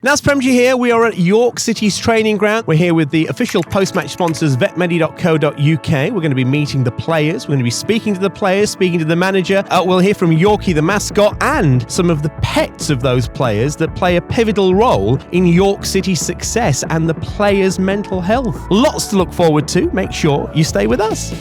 Naz Premji here. We are at York City's training ground. We're here with the official post-match sponsors, vetmedi.co.uk. We're going to be meeting the players. We're going to be speaking to the players, speaking to the manager. We'll hear from Yorkie, the mascot, and some of the pets of those players that play a pivotal role in York City's success and the players' mental health. Lots to look forward to. Make sure you stay with us.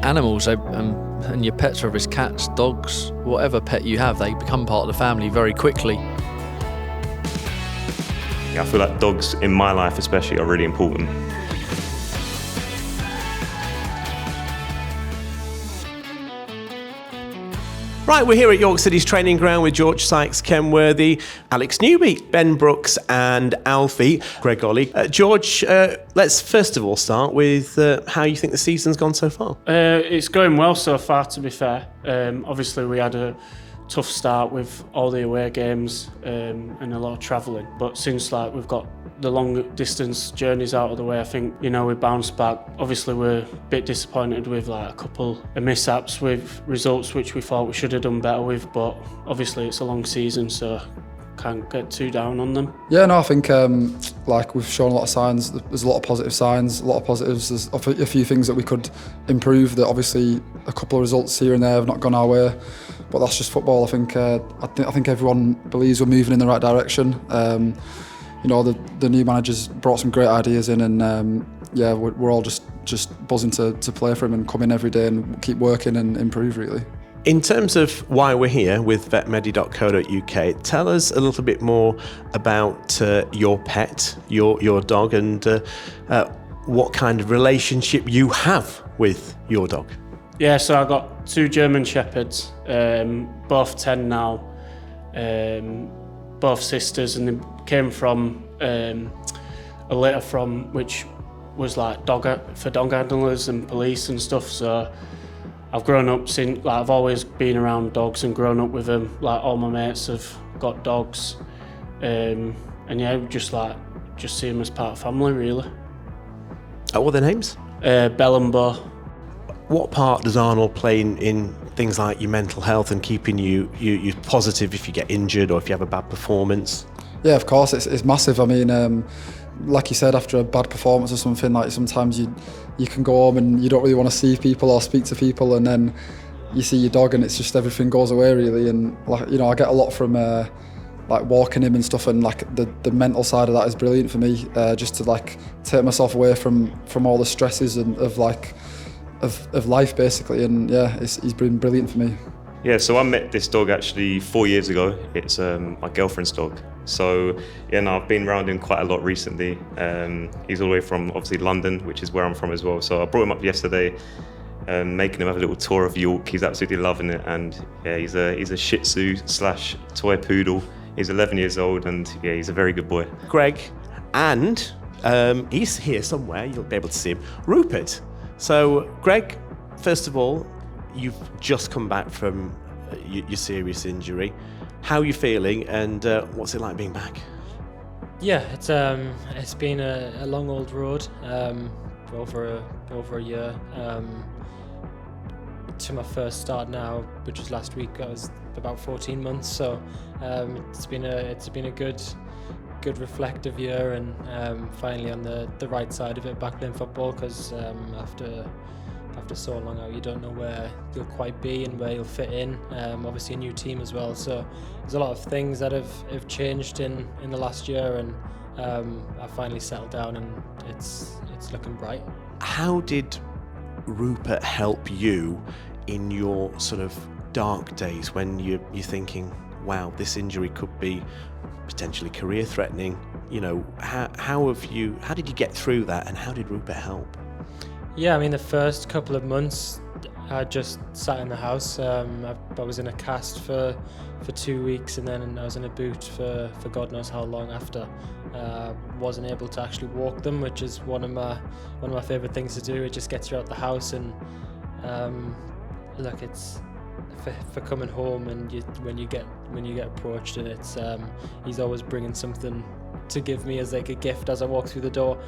Animals, and your pets, whether it's cats, dogs, whatever pet you have, they become part of the family very quickly. Yeah, I feel like dogs in my life especially are really important. Right, we're here at York City's training ground with George Sykes, Kenworthy, Alex Newby, Ben Brooks and Alfie, Greg Ollie. George, let's first of all start with how you think the season's gone so far. It's going well so far, to be fair. Obviously, we had a tough start with all the away games and a lot of travelling. But since we've got the long distance journeys out of the way, I think, we bounced back. Obviously, we're a bit disappointed with a couple of mishaps with results which we thought we should have done better with, but obviously it's a long season, so can't get too down on them. Yeah, no, I think we've shown a lot of signs. There's a lot of positive signs, a lot of positives. There's a few things that we could improve. That obviously a couple of results here and there have not gone our way, but that's just football. I think everyone believes we're moving in the right direction. The new manager's brought some great ideas in, and we're all just buzzing to play for him and come in every day and keep working and improve, really. In terms of why we're here with vetmedi.co.uk, tell us a little bit more about your pet, your dog, and what kind of relationship you have with your dog. Yeah, so I've got two German Shepherds, both 10 now, both sisters, and they came from a litter from which was for dog handlers and police and stuff. So I've grown up since, I've always been around dogs and grown up with them. All my mates have got dogs, and yeah, just see them as part of family, really. What are their names? Bell and Bo. What part does Arnold play in things like your mental health and keeping you positive if you get injured or if you have a bad performance? Yeah, of course, it's massive. I mean, like you said, after a bad performance or something, sometimes you can go home and you don't really want to see people or speak to people, and then you see your dog and it's just everything goes away, really. And I get a lot from walking him and stuff, and the mental side of that is brilliant for me. Just to take myself away from all the stresses of life, basically. And yeah, he's been brilliant for me. Yeah, so I met this dog actually 4 years ago. It's my girlfriend's dog. So yeah, no, I've been around him quite a lot recently. He's all the way from obviously London, which is where I'm from as well. So I brought him up yesterday, making him have a little tour of York. He's absolutely loving it, and yeah, he's a Shih Tzu / toy poodle. He's 11 years old, and yeah, he's a very good boy. Greg, and he's here somewhere. You'll be able to see him. Rupert. So Greg, first of all, you've just come back from your serious injury. How are you feeling, and what's it like being back? Yeah, it's been a long old road, over a year. To my first start now, which was last week, I was about 14 months. So it's been a good reflective year, and finally on the right side of it, back playing football, because after so long out, you don't know where you'll quite be and where you'll fit in. Obviously a new team as well, so there's a lot of things that have changed in the last year, and I've finally settled down, and it's looking bright. How did Rupert help you in your sort of dark days when you're thinking, wow, this injury could be potentially career threatening? How did you get through that, and how did Rupert help? Yeah, I mean, the first couple of months I just sat in the house. I was in a cast for 2 weeks, and then I was in a boot for God knows how long after. Wasn't able to actually walk them, which is one of my favourite things to do. It just gets you out the house, and look, it's for coming home, and when you get approached, and it's he's always bringing something to give me as like a gift as I walk through the door.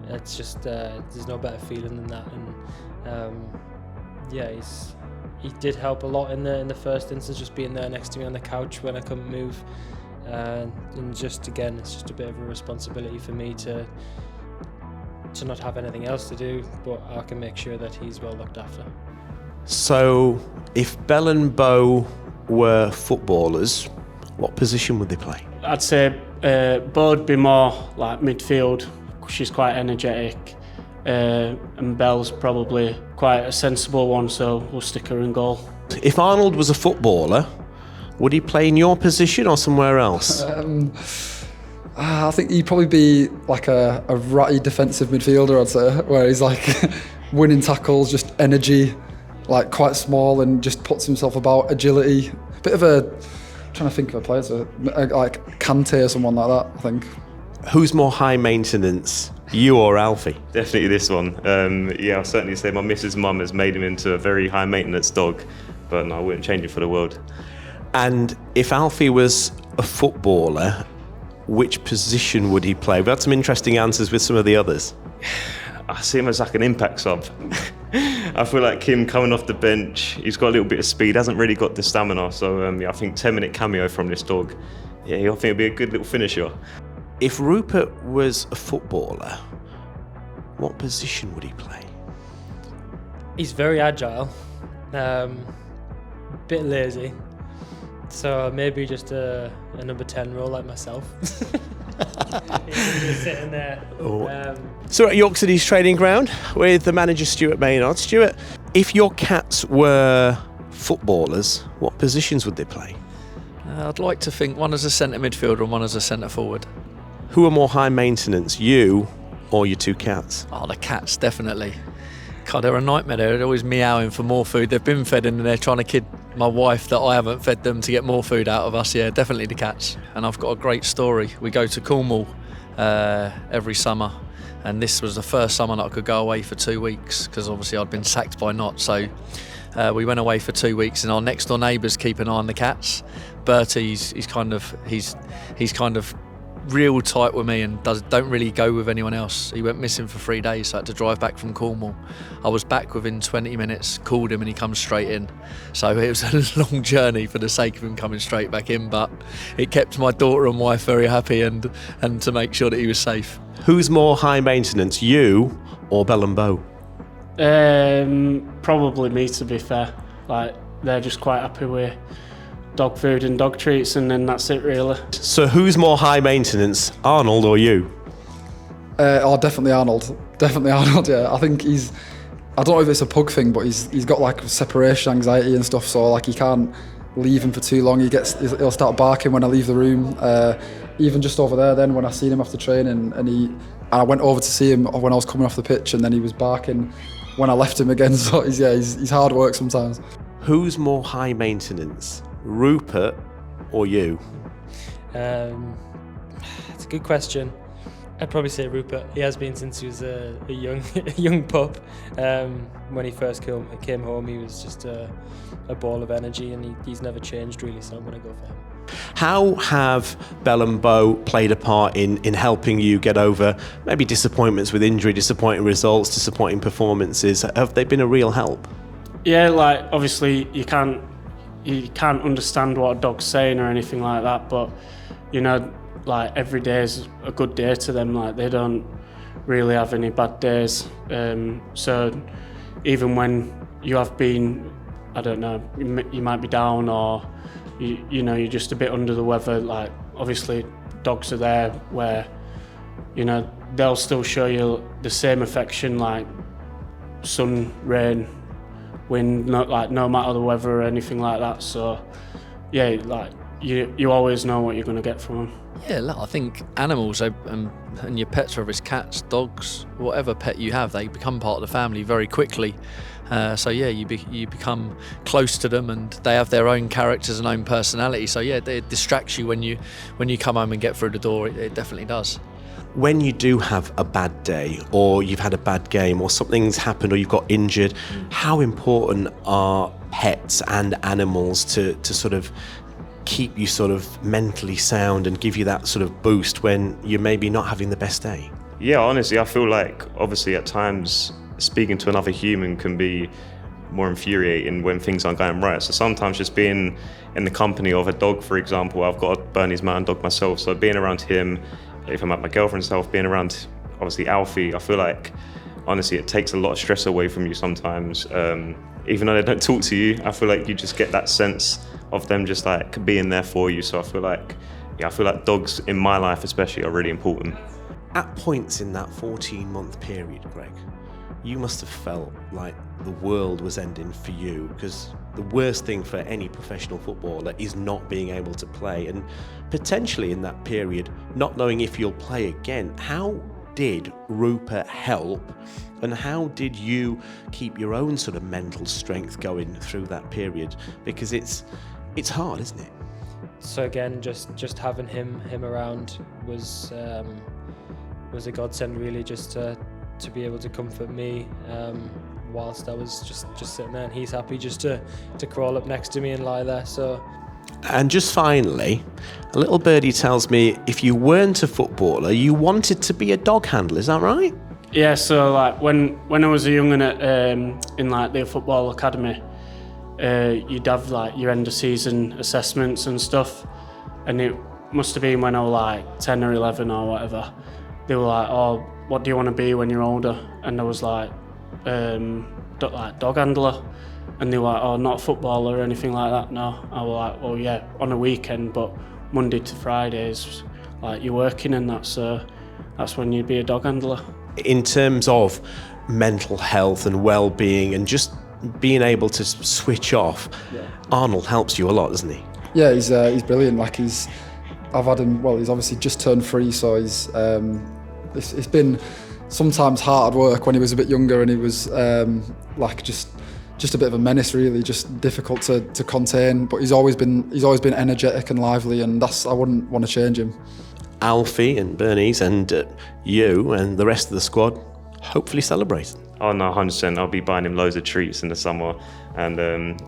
It's just there's no better feeling than that, and yeah, he did help a lot in the first instance, just being there next to me on the couch when I couldn't move. And just again, it's just a bit of a responsibility for me to not have anything else to do, but I can make sure that he's well looked after. So, if Bell and Bo were footballers, what position would they play? I'd say Bo would be more like midfield. She's quite energetic, and Belle's probably quite a sensible one, so we'll stick her in goal. If Arnold was a footballer, would he play in your position or somewhere else? I think he'd probably be like a ratty defensive midfielder, I'd say, where he's like winning tackles, just energy, like quite small and just puts himself about, agility. Bit of trying to think of a player, so like Kante or someone like that, I think. Who's more high maintenance, you or Alfie? Definitely this one. Yeah, I'll certainly say my missus' mum has made him into a very high maintenance dog, but no, I wouldn't change it for the world. And if Alfie was a footballer, which position would he play? We've had some interesting answers with some of the others. I see him as like an impact sub. I feel like him coming off the bench, he's got a little bit of speed, hasn't really got the stamina, so yeah, I think 10-minute cameo from this dog. Yeah, I think it'd be a good little finisher. If Rupert was a footballer, what position would he play? He's very agile, a bit lazy, so maybe just a number 10 role like myself. Just sitting there. So we're at York City's training ground with the manager Stuart Maynard. Stuart, if your cats were footballers, what positions would they play? I'd like to think one as a centre midfielder and one as a centre forward. Who are more high maintenance, you or your two cats? Oh, the cats, definitely. God, they're a nightmare. They're always meowing for more food. They've been fed and they're trying to kid my wife that I haven't fed them to get more food out of us. Yeah, definitely the cats. And I've got a great story. We go to Cornwall every summer, and this was the first summer that I could go away for 2 weeks because obviously I'd been sacked by Knott. So we went away for 2 weeks, and our next door neighbours keep an eye on the cats. Bertie's kind of real tight with me and don't really go with anyone else. He went missing for 3 days, so I had to drive back from Cornwall. I was back within 20 minutes, called him and he comes straight in. So it was a long journey for the sake of him coming straight back in, but it kept my daughter and wife very happy and to make sure that he was safe. Who's more high maintenance, you or Bell and Bo? Probably me, to be fair. Like, they're just quite happy with dog food and dog treats, and then that's it really. So who's more high maintenance, Arnold or you? Definitely Arnold. Definitely Arnold, yeah. I think I don't know if it's a pug thing, but he's got like separation anxiety and stuff, so like he can't leave him for too long. He'll start barking when I leave the room. Even just over there then, when I seen him after training, and I went over to see him when I was coming off the pitch, and then he was barking when I left him again, so he's hard work sometimes. Who's more high maintenance, Rupert or you? It's a good question. I'd probably say Rupert. He has been since he was a young pup. When he first came home, he was just a ball of energy, and he's never changed really, so I'm going to go for him. How have Bell and Bo played a part in helping you get over maybe disappointments with injury, disappointing results, disappointing performances? Have they been a real help? Yeah, like obviously you can't understand what a dog's saying or anything like that, but you know, like every day is a good day to them. Like they don't really have any bad days. So even when you have been, I don't know, you might be down or you know you're just a bit under the weather. Like obviously dogs are there where you know they'll still show you the same affection, like sun, rain, wind, no matter the weather or anything like that. So yeah, like you always know what you're going to get from them. Yeah, look, I think animals and your pets, whether it's cats, dogs, whatever pet you have, they become part of the family very quickly. So yeah, you become close to them, and they have their own characters and own personality. So yeah, it distracts you when you come home and get through the door. It definitely does. When you do have a bad day, or you've had a bad game, or something's happened, or you've got injured, how important are pets and animals to sort of keep you sort of mentally sound and give you that sort of boost when you're maybe not having the best day? Yeah, honestly, I feel like obviously at times speaking to another human can be more infuriating when things aren't going right. So sometimes just being in the company of a dog, for example, I've got a Bernese Mountain Dog myself, so being around him, if I'm at my girlfriend's house, being around obviously Alfie, I feel like honestly it takes a lot of stress away from you sometimes. Even though they don't talk to you, I feel like you just get that sense of them just like being there for you. So I feel like dogs in my life especially are really important. At points in that 14-month period, Greg, you must have felt like the world was ending for you, because the worst thing for any professional footballer is not being able to play, and potentially in that period not knowing if you'll play again. How did Rupert help, and how did you keep your own sort of mental strength going through that period? Because it's hard, isn't it? So again, just having him around was a godsend, really, just to be able to comfort me whilst I was just sitting there, and he's happy just to crawl up next to me and lie there. So. And just finally, a little birdie tells me if you weren't a footballer, you wanted to be a dog handler. Is that right? Yeah, so like when I was a young'un in like the football academy, you'd have like your end of season assessments and stuff, and it must have been when I was like 10 or 11 or whatever. They were like, "Oh, what do you want to be when you're older?" And I was like, dog handler. And they were like, "Oh, not a footballer or anything like that." No, I was like, "Well, yeah, on a weekend, but Monday to Fridays, like you're working and that, so that's when you'd be a dog handler." In terms of mental health and well-being and just being able to switch off, Arnold helps you a lot, doesn't he? Yeah, he's brilliant. Like I've had him. Well, he's obviously just turned 3, so he's. It's been sometimes hard work when he was a bit younger, and he was like just a bit of a menace, really, just difficult to contain. But he's always been energetic and lively, and I wouldn't want to change him. Alfie and Bernice and you and the rest of the squad hopefully celebrating. Oh no, 100%. I'll be buying him loads of treats in the summer. And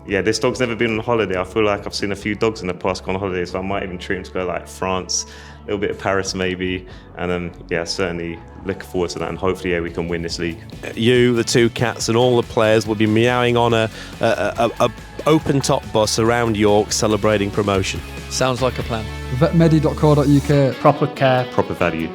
this dog's never been on holiday. I feel like I've seen a few dogs in the past go on holiday, so I might even treat him to go like France, a little bit of Paris maybe. And certainly looking forward to that, and hopefully we can win this league. You, the 2 cats, and all the players will be meowing on a open top bus around York celebrating promotion. Sounds like a plan. Vetmedi.co.uk. Proper care, Proper value.